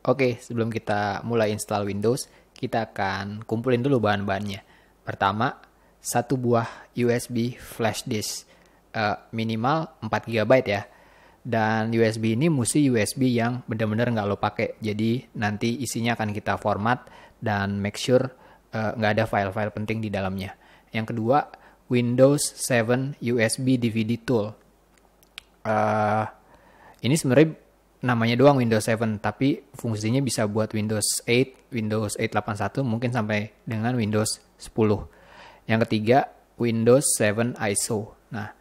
Oke, sebelum kita mulai install Windows, kita akan kumpulin dulu bahan-bahannya. Pertama, satu buah USB flash disk, minimal 4 GB ya. Dan USB ini mesti USB yang benar-benar nggak lo pakai. Jadi nanti isinya akan kita format dan make sure nggak ada file-file penting di dalamnya. Yang kedua, Windows 7 USB DVD tool. Ini sebenarnya namanya doang Windows 7, tapi fungsinya bisa buat Windows 8, Windows 881, mungkin sampai dengan Windows 10. Yang ketiga, Windows 7 ISO. Nah,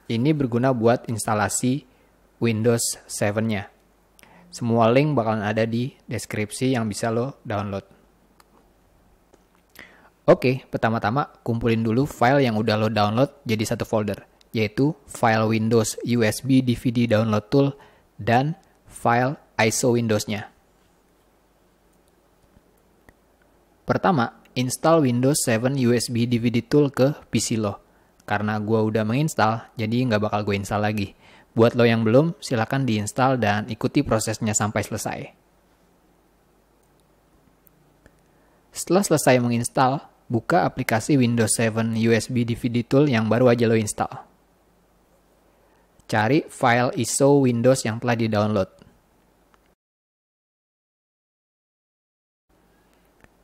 ini berguna buat instalasi Windows 7-nya. Semua link bakalan ada di deskripsi yang bisa lo download. Oke, pertama-tama kumpulin dulu file yang udah lo download jadi satu folder, yaitu file Windows USB DVD download tool dan file ISO Windows-nya. Pertama, install Windows 7 USB DVD tool ke PC lo. Karena gue udah menginstal, jadi nggak bakal gue install lagi. Buat lo yang belum, silakan diinstal dan ikuti prosesnya sampai selesai. Setelah selesai menginstal, buka aplikasi Windows 7 USB DVD tool yang baru aja lo install. Cari file ISO Windows yang telah di-download.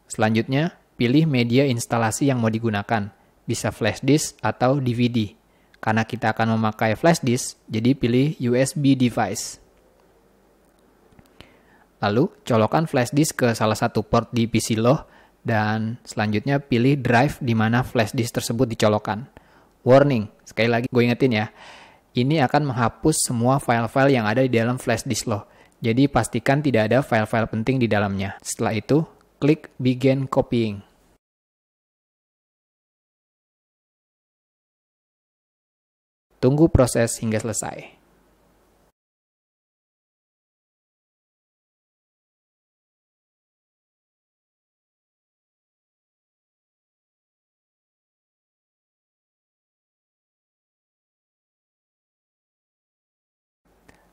Selanjutnya, pilih media instalasi yang mau digunakan. Bisa flash disk atau DVD. Karena kita akan memakai flash disk, jadi pilih USB device. Lalu, colokkan flash disk ke salah satu port di PC lo, dan selanjutnya pilih drive di mana flash disk tersebut dicolokkan. Warning, sekali lagi gue ingetin ya, ini akan menghapus semua file-file yang ada di dalam flash disk lo. Jadi pastikan tidak ada file-file penting di dalamnya. Setelah itu, klik begin copying. Tunggu proses hingga selesai.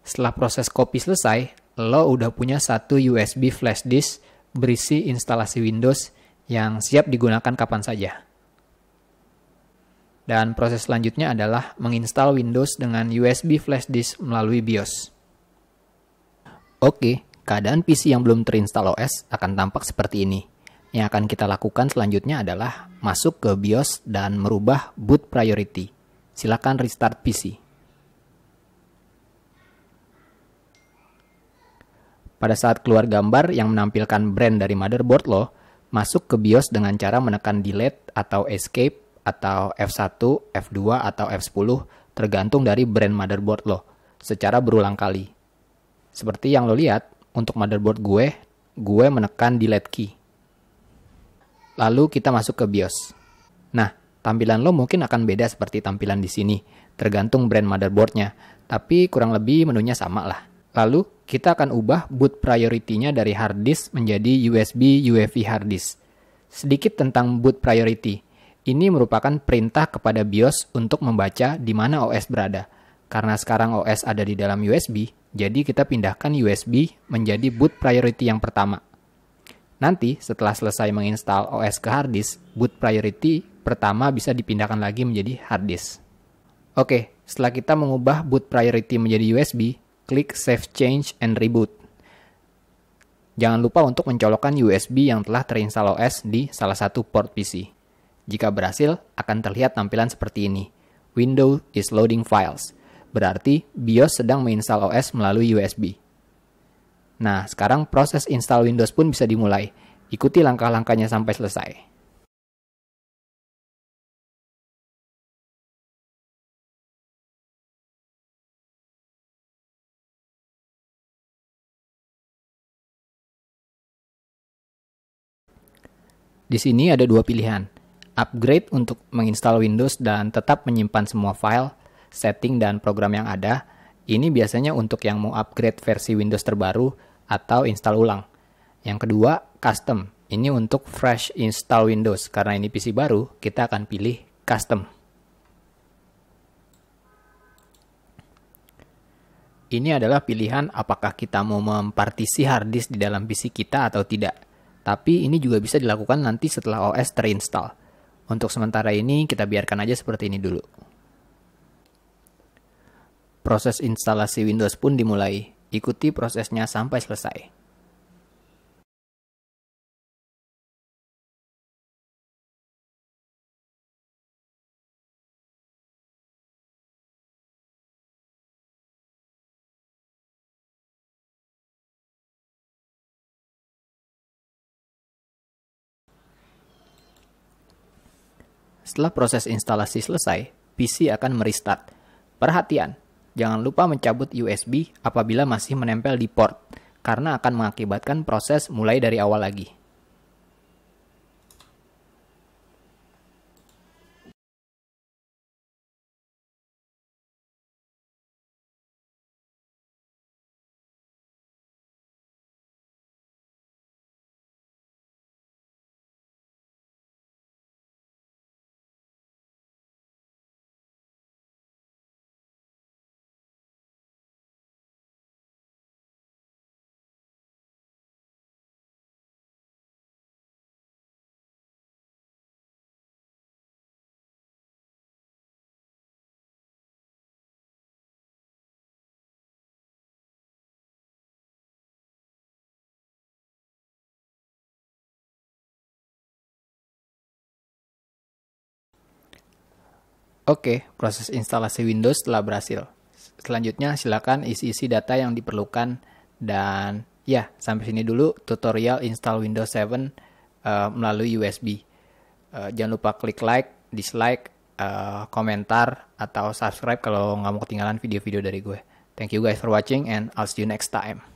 Setelah proses copy selesai, lo udah punya satu USB flash disk berisi instalasi Windows yang siap digunakan kapan saja. Dan proses selanjutnya adalah menginstal Windows dengan USB flash disk melalui BIOS. Oke, keadaan PC yang belum terinstall OS akan tampak seperti ini. Yang akan kita lakukan selanjutnya adalah masuk ke BIOS dan merubah boot priority. Silakan restart PC. Pada saat keluar gambar yang menampilkan brand dari motherboard lo, masuk ke BIOS dengan cara menekan delete atau escape atau F1, F2, atau F10 tergantung dari brand motherboard lo secara berulang kali. Seperti yang lo lihat, untuk motherboard gue menekan delete key. Lalu kita masuk ke BIOS. Nah, tampilan lo mungkin akan beda seperti tampilan di sini, tergantung brand motherboardnya, tapi kurang lebih menunya sama lah. Lalu, kita akan ubah boot priority-nya dari hard disk menjadi USB UEFI hard disk. Sedikit tentang boot priority. Ini merupakan perintah kepada BIOS untuk membaca di mana OS berada. Karena sekarang OS ada di dalam USB, jadi kita pindahkan USB menjadi boot priority yang pertama. Nanti, setelah selesai menginstal OS ke hard disk, boot priority pertama bisa dipindahkan lagi menjadi hard disk. Oke, setelah kita mengubah boot priority menjadi USB, klik Save Change and Reboot. Jangan lupa untuk mencolokkan USB yang telah terinstall OS di salah satu port PC. Jika berhasil, akan terlihat tampilan seperti ini. Windows is loading files. Berarti BIOS sedang menginstal OS melalui USB. Nah, sekarang proses install Windows pun bisa dimulai. Ikuti langkah-langkahnya sampai selesai. Di sini ada dua pilihan. Upgrade untuk menginstal Windows dan tetap menyimpan semua file, setting, dan program yang ada. Ini biasanya untuk yang mau upgrade versi Windows terbaru atau install ulang. Yang kedua, Custom. Ini untuk fresh install Windows. Karena ini PC baru, kita akan pilih Custom. Ini adalah pilihan apakah kita mau mempartisi hard disk di dalam PC kita atau tidak. Tapi ini juga bisa dilakukan nanti setelah OS terinstall. Untuk sementara ini kita biarkan aja seperti ini dulu. Proses instalasi Windows pun dimulai. Ikuti prosesnya sampai selesai. Setelah proses instalasi selesai, PC akan merestart. Perhatian, jangan lupa mencabut USB apabila masih menempel di port, karena akan mengakibatkan proses mulai dari awal lagi. Oke, proses instalasi Windows telah berhasil. Selanjutnya silakan isi-isi data yang diperlukan dan ya, sampai sini dulu tutorial install Windows 7 melalui USB. Jangan lupa klik like, dislike, komentar, atau subscribe kalau nggak mau ketinggalan video-video dari gue. Thank you guys for watching and I'll see you next time.